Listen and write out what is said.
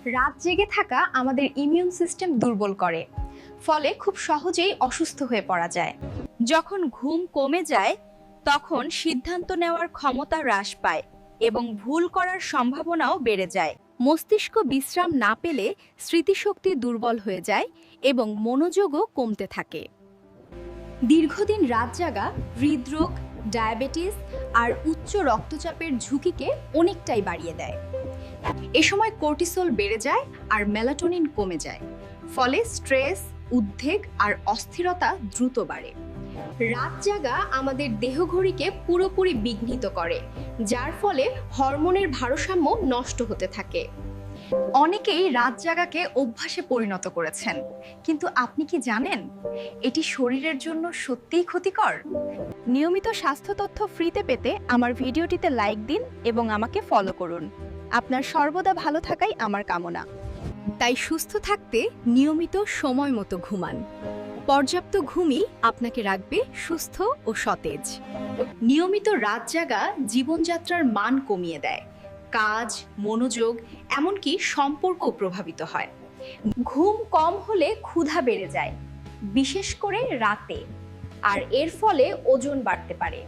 রাত জেগে থাকা আমাদের ইমিউন সিস্টেম দুর্বল করে, ফলে খুব সহজেই অসুস্থ হয়ে পড়া যায়। যখন ঘুম কমে যায় তখন সিদ্ধান্ত নেওয়ার ক্ষমতা হ্রাস পায় এবং ভুল করার সম্ভাবনাও বেড়ে যায়। মস্তিষ্ক বিশ্রাম না পেলে স্মৃতিশক্তি দুর্বল হয়ে যায় এবং মনোযোগও কমতে থাকে। দীর্ঘদিন রাত জাগা হৃদরোগ, ডায়াবেটিস আর উচ্চ রক্তচাপের ঝুঁকিকে অনেকটাই বাড়িয়ে দেয়। এ সময় কর্টিসল বেড়ে যায় আর মেলাটোনিন কমে যায়, ফলে স্ট্রেস, উদ্বেগ আর অস্থিরতা দ্রুত বাড়ে। রাত জাগা আমাদের দেহঘড়িকে পুরোপুরি বিঘ্নিত করে, যার ফলে হরমোনের ভারসাম্য নষ্ট হতে থাকে। অনেকেই রাত জাগাকে অভ্যাসে পরিণত করেছেন, কিন্তু আপনি কি জানেন এটি শরীরের জন্য সত্যিই ক্ষতিকর? নিয়মিত স্বাস্থ্য তথ্য ফ্রিতে পেতে আমার ভিডিওটিতে লাইক দিন এবং আমাকে ফলো করুন। আপনার সর্বদা ভালো থাকাই আমার কামনা। তাই সুস্থ থাকতে নিয়মিত সময় মতো ঘুমান। পর্যাপ্ত ঘুমই আপনাকে রাখবে সুস্থ ও সতেজ। নিয়মিত রাত জাগা জীবনযাত্রার মান কমিয়ে দেয়, কাজ, মনোযোগ, এমনকি সম্পর্ক প্রভাবিত হয়। ঘুম কম হলে ক্ষুধা বেড়ে যায়, বিশেষ করে রাতে, আর এর ফলে ওজন বাড়তে পারে।